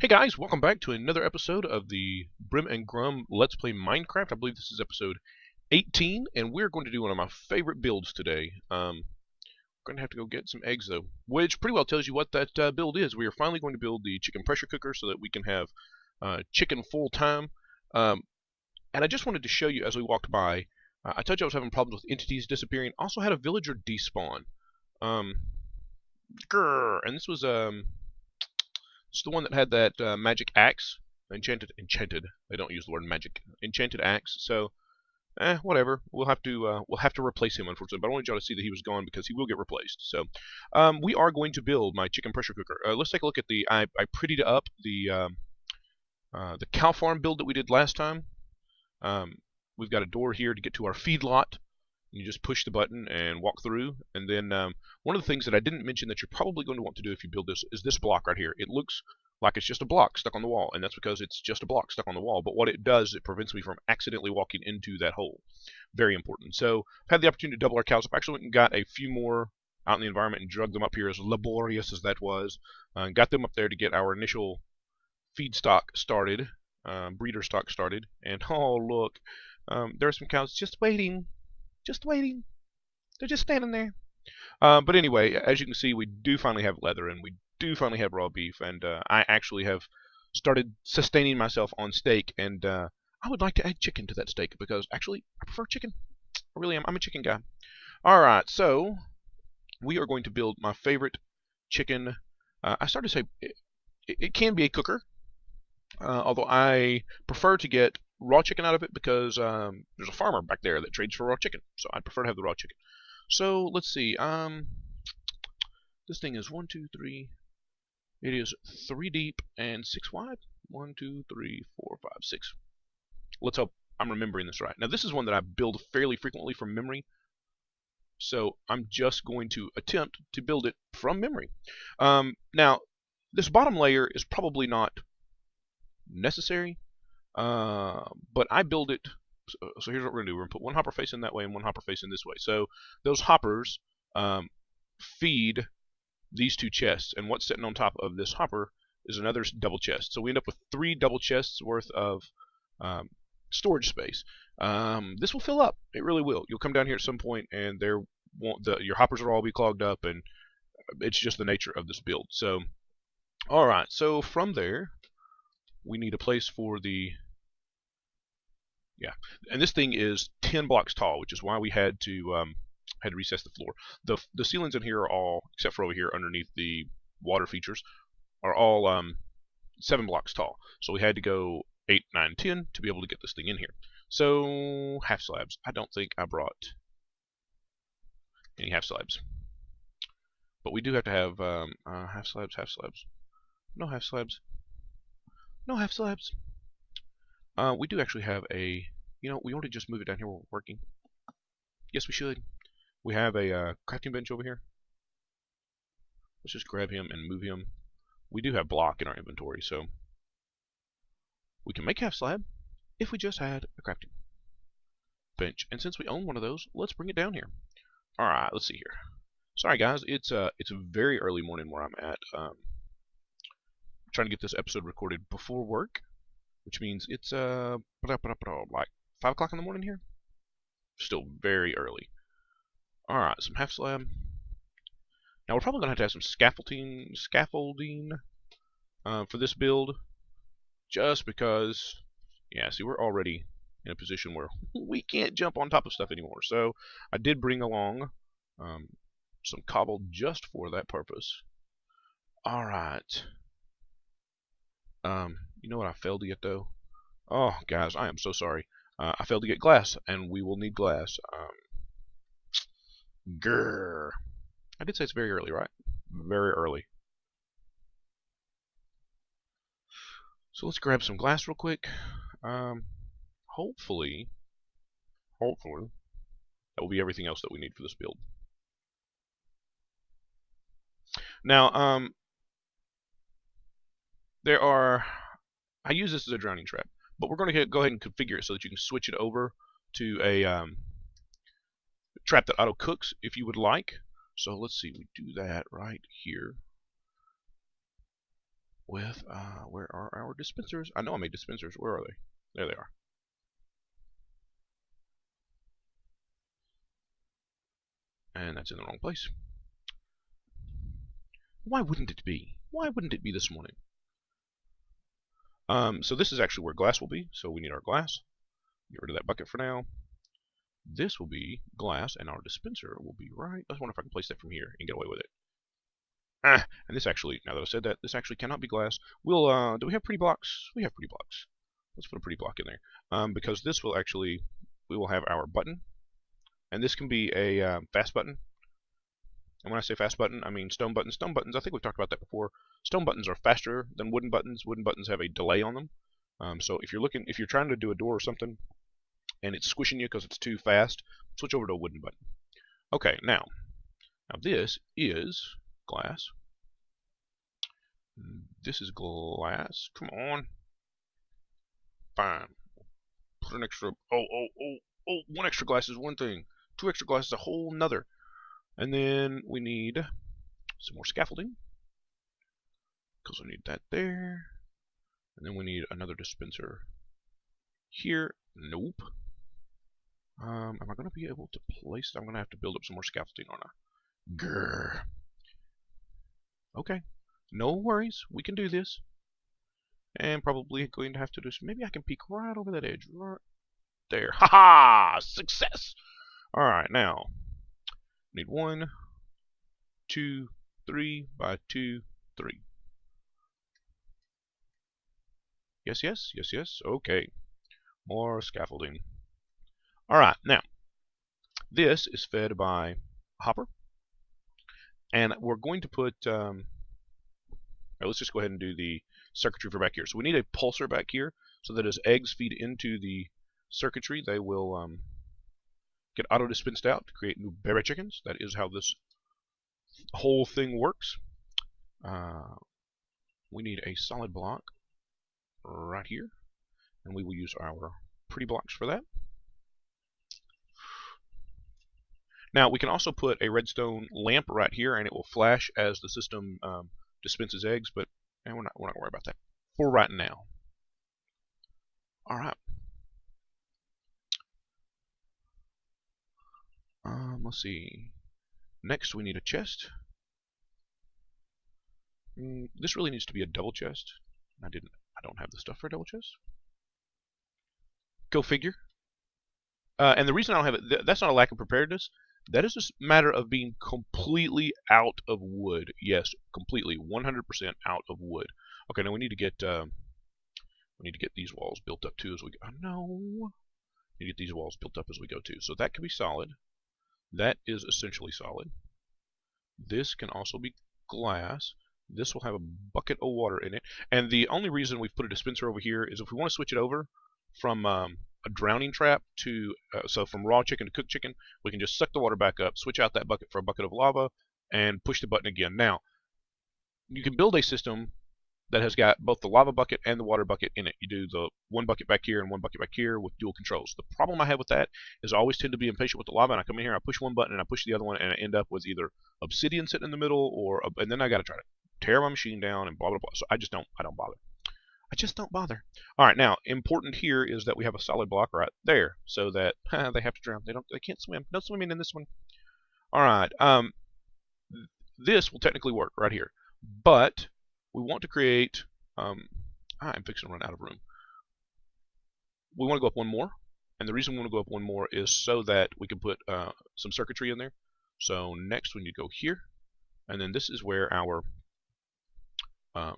guys, welcome back to another episode of the Brim and Grum Let's Play Minecraft. I believe this is episode 18, and we're going to do one of my favorite builds today. We're going to have to go get some eggs, though, which pretty well tells you what that build is. We are finally going to build the chicken pressure cooker so that we can have chicken full-time. And I just wanted to show you as we walked by, I told you I was having problems with entities disappearing. Also had a villager despawn. And this was it's the one that had that magic axe, enchanted. They don't use the word magic. Enchanted axe. So, whatever. We'll have to replace him, unfortunately. But I wanted y'all to see that he was gone because he will get replaced. So, we are going to build my chicken pressure cooker. Let's take a look at the. I prettied up the cow farm build that we did last time. We've got a door here to get to our feedlot. You just push the button and walk through, and then one of the things that I didn't mention that you're probably going to want to do if you build this is this block right here. It looks like it's just a block stuck on the wall, and that's because it's just a block stuck on the wall. But what it does, it prevents me from accidentally walking into that hole. Very important. So I've had the opportunity to double our cows up. I actually went and got a few more out in the environment and drug them up here, as laborious as that was. Got them up there to get our initial feed stock started, breeder stock started. And oh look, there are some cows just waiting. Just waiting. They're just standing there. But anyway, as you can see, we do finally have leather, and we do finally have raw beef, and I actually have started sustaining myself on steak, and I would like to add chicken to that steak, because actually, I prefer chicken. I really am. I'm a chicken guy. Alright, so we are going to build my favorite chicken. I started to say it can be a cooker, although I prefer to get raw chicken out of it because there's a farmer back there that trades for raw chicken, so I prefer to have the raw chicken. So let's see. This thing is 1, 2, 3. It is 3 deep and 6 wide. 1, 2, 3, 4, 5, 6. Let's hope I'm remembering this right. Now this is one that I build fairly frequently from memory, so I'm just going to attempt to build it from memory. Now this bottom layer is probably not necessary. But I build it, so here's what we're going to do. We're going to put one hopper facing that way and one hopper facing this way. So those hoppers feed these two chests, and what's sitting on top of this hopper is another double chest. So we end up with 3 double chests worth of storage space. This will fill up. It really will. You'll come down here at some point, and your hoppers will all be clogged up, and it's just the nature of this build. So, all right. So from there, we need a place for the, and this thing is 10 blocks tall, which is why we had to recess the floor. The ceilings in here are all, except for over here underneath the water features, are all 7 blocks tall. So we had to go 8, 9, 10 to be able to get this thing in here. So half slabs. I don't think I brought any half slabs, but we do have to have half slabs. No half slabs. No half slabs. We do actually have a, we ought to just move it down here while we're working. Yes, we should. We have a crafting bench over here. Let's just grab him and move him. We do have block in our inventory, so we can make half slab if we just had a crafting bench. And since we own one of those, let's bring it down here. Alright, let's see here. Sorry guys, it's a very early morning where I'm at. Trying to get this episode recorded before work, which means it's like 5 o'clock in the morning here. Still very early. Alright, some half slab. Now we're probably going to have some scaffolding for this build, just because, yeah, see, we're already in a position where we can't jump on top of stuff anymore. So I did bring along some cobble just for that purpose. Alright. You know what I failed to get, though? Oh, guys, I am so sorry. I failed to get glass, and we will need glass. Grrr. I did say it's very early, right? Very early. So let's grab some glass real quick. Hopefully, that will be everything else that we need for this build. Now, I use this as a drowning trap, but we're going to go ahead and configure it so that you can switch it over to a trap that auto cooks if you would like. So let's see, we do that right here. with, where are our dispensers? I know I made dispensers. Where are they? There they are. And that's in the wrong place. Why wouldn't it be? Why wouldn't it be this morning? So this is actually where glass will be. So we need our glass. Get rid of that bucket for now. This will be glass, and our dispenser will be right. I wonder if I can place that from here and get away with it. And this actually, now that I've said that, this actually cannot be glass. We'll, do we have pretty blocks? We have pretty blocks. Let's put a pretty block in there. Because this will actually, we will have our button. And this can be a fast button. And when I say fast button, I mean stone buttons. Stone buttons, I think we've talked about that before. Stone buttons are faster than wooden buttons. Wooden buttons have a delay on them. So if you're trying to do a door or something, and it's squishing you because it's too fast, switch over to a wooden button. Okay, now this is glass. This is glass. Come on. Fine. Put an extra. Oh! 1 extra glass is one thing. 2 extra glass is a whole nother. And then we need some more scaffolding, because we need that there. And then we need another dispenser here. Nope. Am I going to be able to place it? I'm going to have to build up some more scaffolding on a. Grrr. Okay. No worries. We can do this. And probably going to have to do some. Maybe I can peek right over that edge. Right there. Ha ha! Success! Alright, now. Need 1, 2, 3 by 2, 3. Yes. Okay. More scaffolding. Alright, now. This is fed by a hopper. And we're going to put, let's just go ahead and do the circuitry for back here. So we need a pulsar back here, so that as eggs feed into the circuitry, they will get auto-dispensed out to create new berry chickens. That is how this whole thing works. We need a solid block right here, and we will use our pretty blocks for that. Now we can also put a redstone lamp right here, and it will flash as the system dispenses eggs. But we're not going to worry about that for right now. All right. Let's see. Next, we need a chest. This really needs to be a double chest. I don't have the stuff for a double chest. Go figure. And the reason I don't have it, that's not a lack of preparedness. That is just a matter of being completely out of wood. Yes, completely, 100% out of wood. Okay, now we need to get these walls built up too as we go. Oh, no, we need to get these walls built up as we go too. So that can be solid. That is essentially solid. This can also be glass. This will have a bucket of water in it. And the only reason we've put a dispenser over here is if we want to switch it over from a drowning trap to, so from raw chicken to cooked chicken, we can just suck the water back up, switch out that bucket for a bucket of lava, and push the button again. Now, you can build a system that has got both the lava bucket and the water bucket in it. You do the 1 bucket back here and 1 bucket back here with dual controls. The problem I have with that is I always tend to be impatient with the lava, and I come in here, I push 1 button, and I push the other one, and I end up with either obsidian sitting in the middle, or and then I got to try to tear my machine down and blah blah blah. So I don't bother. I just don't bother. All right, now important here is that we have a solid block right there, so that they have to drown. They can't swim. No swimming in this one. All right. This will technically work right here, but we want to create. I'm fixing to run out of room. We want to go up 1 more, and the reason we want to go up 1 more is so that we can put some circuitry in there. So next we need to go here, and then this is where our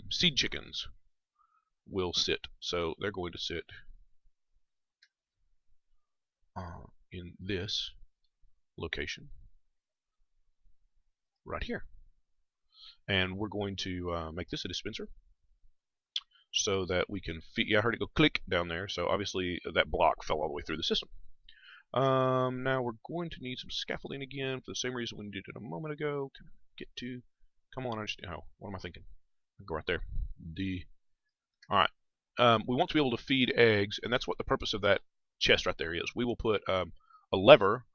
seed chickens will sit. So they're going to sit in this location right here. And we're going to make this a dispenser so that we can feed. Yeah, I heard it go click down there, so obviously that block fell all the way through the system. Now we're going to need some scaffolding again for the same reason we did it a moment ago. Can I get to? Come on, what am I thinking? I'll go right there. Alright. We want to be able to feed eggs, and that's what the purpose of that chest right there is. We will put a lever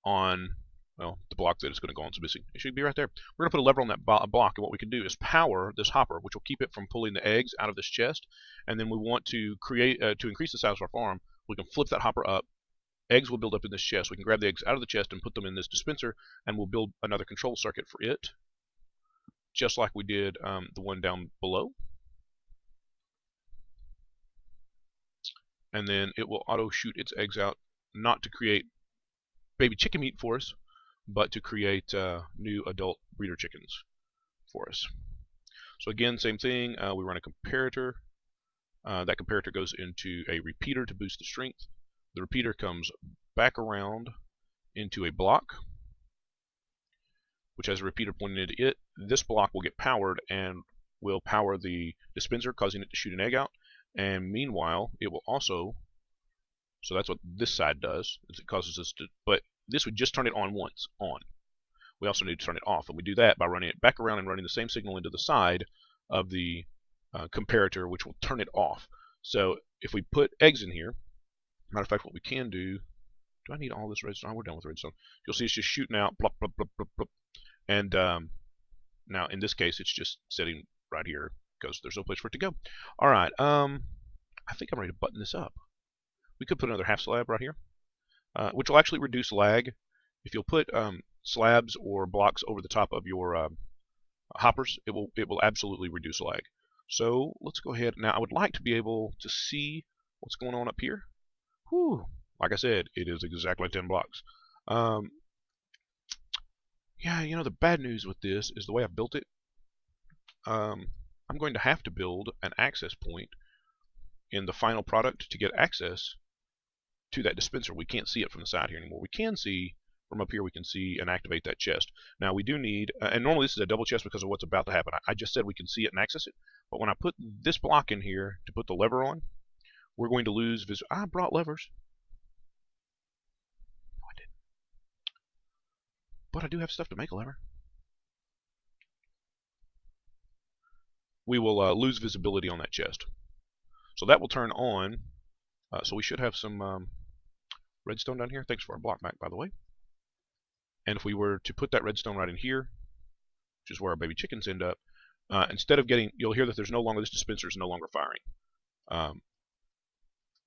on well, the block that it's going to go on is missing. It should be right there. We're going to put a lever on that block, and what we can do is power this hopper, which will keep it from pulling the eggs out of this chest. And then we want to create to increase the size of our farm. We can flip that hopper up. Eggs will build up in this chest. We can grab the eggs out of the chest and put them in this dispenser, and we'll build another control circuit for it, just like we did the one down below. And then it will auto shoot its eggs out, not to create baby chicken meat for us, but to create new adult breeder chickens for us. So again, same thing. We run a comparator. That comparator goes into a repeater to boost the strength. The repeater comes back around into a block, which has a repeater pointed at it. This block will get powered and will power the dispenser, causing it to shoot an egg out. And meanwhile, it will also, so that's what this side does, is it causes us to, but this would just turn it on once, on. We also need to turn it off, and we do that by running it back around and running the same signal into the side of the comparator, which will turn it off. So if we put eggs in here, matter of fact, what we can do I need all this redstone? Oh, we're done with redstone. You'll see it's just shooting out, plop, plop, plop, plop, plop. And now in this case, it's just sitting right here because there's no place for it to go. All right, I think I'm ready to button this up. We could put another half slab right here, which will actually reduce lag. If you'll put slabs or blocks over the top of your hoppers, it will absolutely reduce lag. So let's go ahead. Now I would like to be able to see what's going on up here. Whew. Like I said, it is exactly 10 blocks. Yeah, you know, the bad news with this is the way I built it. I'm going to have to build an access point in the final product to get access to that dispenser. We can't see it from the side here anymore. We can see from up here, we can see and activate that chest. Now we do need, and normally this is a double chest because of what's about to happen. I just said we can see it and access it, but when I put this block in here to put the lever on, we're going to lose visual. I brought levers. No, I didn't. But I do have stuff to make a lever. We will lose visibility on that chest. So that will turn on. So we should have some redstone down here. Thanks for our block back, by the way. And if we were to put that redstone right in here, which is where our baby chickens end up, instead of getting, you'll hear that there's no longer, this dispenser is no longer firing.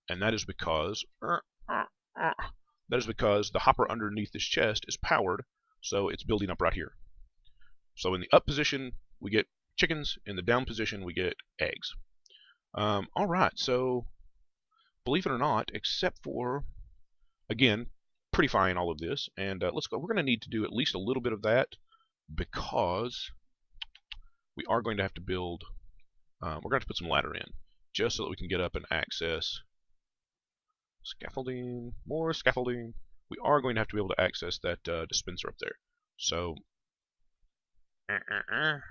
And that is because the hopper underneath this chest is powered, so it's building up right here. So in the up position, we get chickens. In the down position, we get eggs. All right, so believe it or not, except for, again, prettifying all of this, and let's go. We're going to need to do at least a little bit of that because we are going to have to build, we're going to have to put some ladder in just so that we can get up and access scaffolding, more scaffolding. We are going to have to be able to access that dispenser up there. So, oh,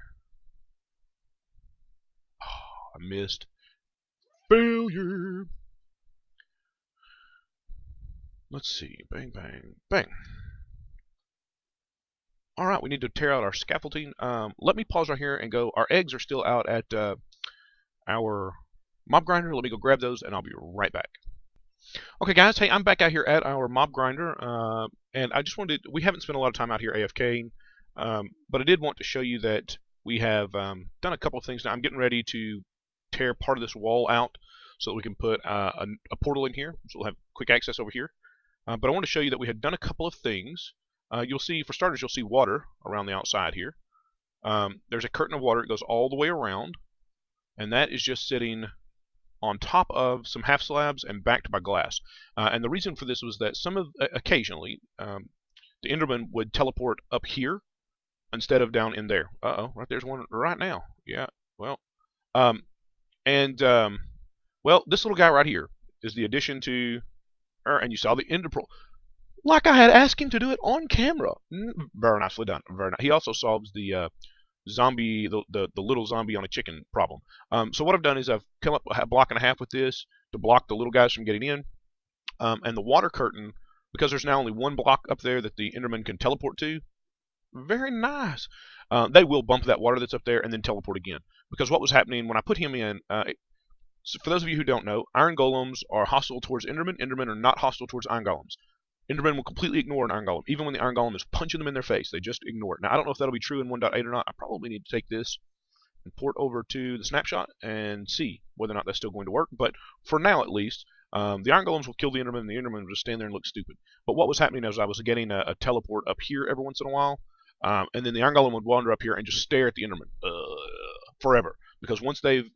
I missed. Failure. Let's see. Bang, bang, bang. All right, we need to tear out our scaffolding. Let me pause right here and go. Our eggs are still out at our mob grinder. Let me go grab those, and I'll be right back. Okay, guys. Hey, I'm back out here at our mob grinder, and I just wanted to, we haven't spent a lot of time out here AFKing, but I did want to show you that we have done a couple of things. Now I'm getting ready to tear part of this wall out so that we can put a portal in here, so we'll have quick access over here. But I want to show you that we had done a couple of things. You'll see, for starters, you'll see water around the outside here. There's a curtain of water. It goes all the way around, and that is just sitting on top of some half slabs and backed by glass. And the reason for this was that occasionally, the Enderman would teleport up here instead of down in there. Uh-oh, right there's one right now. Yeah, well, well, this little guy right here is the addition to, and you saw the Ender Pearl. Like I had asked him to do it on camera. Very nicely done. Very nice. He also solves the zombie, the little zombie on a chicken problem. So what I've done is I've come up a block and a half with this to block the little guys from getting in. And the water curtain, because there's now only one block up there that the Enderman can teleport to. Very nice. They will bump that water that's up there and then teleport again. Because what was happening when I put him in, so for those of you who don't know, iron golems are hostile towards Endermen. Endermen are not hostile towards iron golems. Endermen will completely ignore an Iron Golem. Even when the Iron Golem is punching them in their face, they just ignore it. Now, I don't know if that'll be true in 1.8 or not. I probably need to take this and port over to the snapshot and see whether or not that's still going to work. But for now, at least, the Iron Golems will kill the Endermen, and the Endermen will just stand there and look stupid. But what was happening is I was getting a teleport up here every once in a while, and then the Iron Golem would wander up here and just stare at the Enderman forever. Because once they've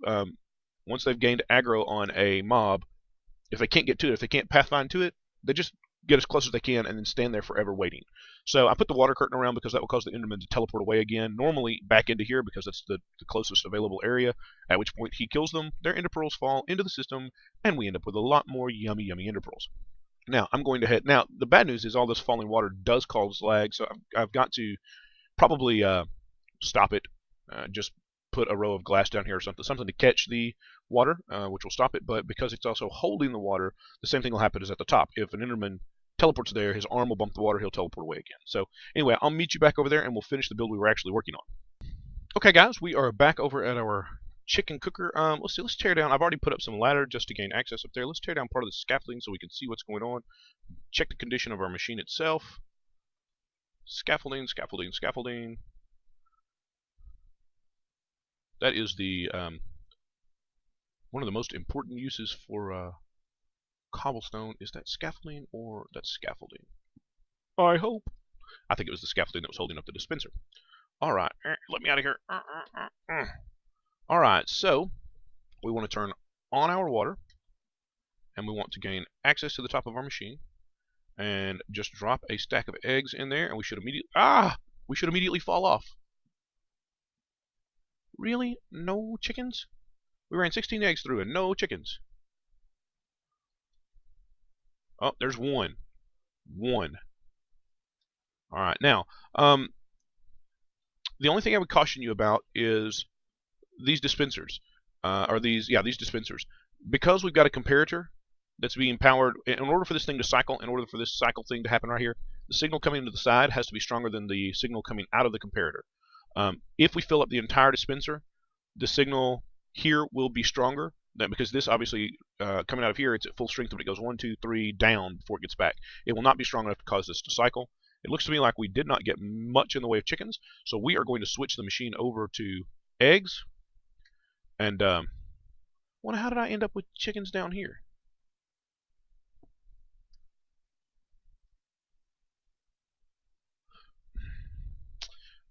gained aggro on a mob, if they can't get to it, if they can't pathfind to it, they just get as close as they can and then stand there forever waiting. So I put the water curtain around because that will cause the Enderman to teleport away again, normally back into here because that's the closest available area, at which point he kills them, their Ender Pearls fall into the system, and we end up with a lot more yummy, yummy Ender Pearls. Now, I'm going to head... Now, the bad news is all this falling water does cause lag, so I've got to probably stop it, just put a row of glass down here or something to catch the water, which will stop it. But because it's also holding the water, the same thing will happen as at the top. If an Enderman teleports there, his arm will bump the water, he'll teleport away again. So anyway, I'll meet you back over there and we'll finish the build we were actually working on. Okay guys, we are back over at our chicken cooker. Let's tear down. I've already put up some ladder just to gain access up there. Let's tear down part of the scaffolding so we can see what's going on. Check the condition of our machine itself. Scaffolding, scaffolding, scaffolding. That is the one of the most important uses for cobblestone. Is that scaffolding or that's scaffolding? I hope. I think it was the scaffolding that was holding up the dispenser. All right, let me out of here. All right, so we want to turn on our water, and we want to gain access to the top of our machine, and just drop a stack of eggs in there, and we should immediately fall off. Really? No chickens? We ran 16 eggs through and no chickens. Oh, there's one. One. Alright, now, the only thing I would caution you about is these dispensers. These dispensers. Because we've got a comparator that's being powered, in order for this thing to cycle, in order for this cycle thing to happen right here, the signal coming to the side has to be stronger than the signal coming out of the comparator. If we fill up the entire dispenser, the signal here will be stronger. Because this obviously coming out of here, it's at full strength, but it goes 1, 2, 3 down before it gets back. It will not be strong enough to cause this to cycle. It looks to me like we did not get much in the way of chickens, so we are going to switch the machine over to eggs. And wonder how did I end up with chickens down here?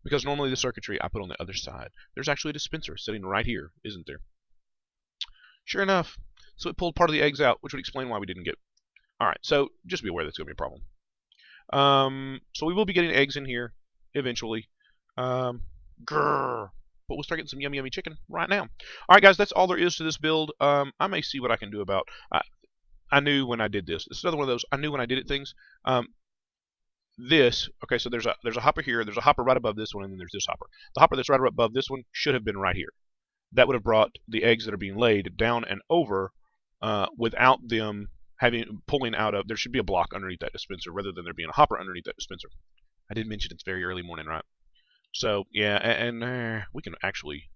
Because normally the circuitry I put on the other side. There's actually a dispenser sitting right here, isn't there? Sure enough. So it pulled part of the eggs out, which would explain why we didn't get... Alright, so just be aware that's going to be a problem. So we will be getting eggs in here eventually. But we'll start getting some yummy, yummy chicken right now. Alright guys, that's all there is to this build. I may see what I can do about... I knew when I did this. This is another one of those I knew when I did it things. Okay, so there's a hopper here, there's a hopper right above this one, and then there's this hopper. The hopper that's right above this one should have been right here. That would have brought the eggs that are being laid down and over without them pulling out of... There should be a block underneath that dispenser rather than there being a hopper underneath that dispenser. I did mention it's very early morning, right? So, yeah, and we can actually...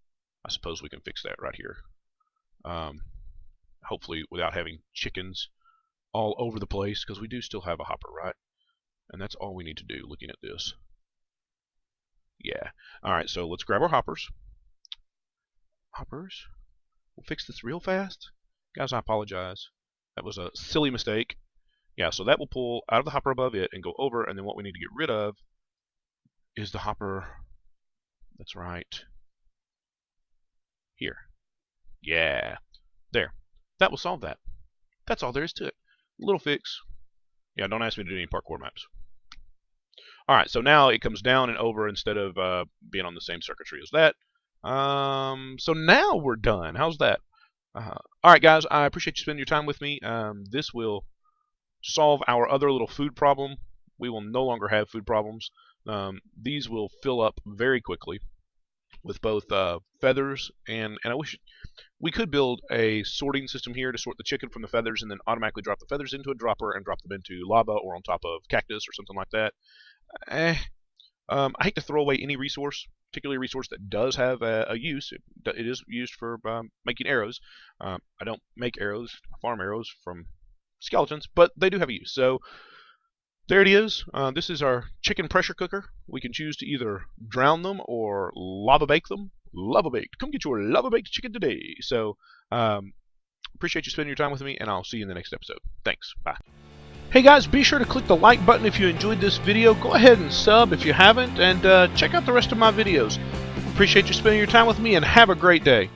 I suppose we can fix that right here. Hopefully without having chickens all over the place, because we do still have a hopper, right? And that's all we need to do looking at this. Yeah. Alright, so let's grab our hoppers. Hoppers. We'll fix this real fast. Guys, I apologize. That was a silly mistake. Yeah, so that will pull out of the hopper above it and go over, and then what we need to get rid of is the hopper that's right here. Yeah. There. That will solve that. That's all there is to it. Little fix. Yeah, don't ask me to do any parkour maps. Alright, so now it comes down and over instead of being on the same circuitry as that. So now we're done. How's that? Alright guys, I appreciate you spending your time with me. This will solve our other little food problem. We will no longer have food problems. These will fill up very quickly with both feathers and I wish we could build a sorting system here to sort the chicken from the feathers and then automatically drop the feathers into a dropper and drop them into lava or on top of cactus or something like that. I hate to throw away any resource, particularly a resource that does have a use. It is used for making arrows. I don't make arrows, I farm arrows from skeletons, but they do have a use. So There it is. This is our chicken pressure cooker. We can choose to either drown them or lava bake them. Lava baked. Come get your lava baked chicken today. So, appreciate you spending your time with me, and I'll see you in the next episode. Thanks. Bye. Hey guys, be sure to click the like button if you enjoyed this video. Go ahead and sub if you haven't, and check out the rest of my videos. Appreciate you spending your time with me, and have a great day.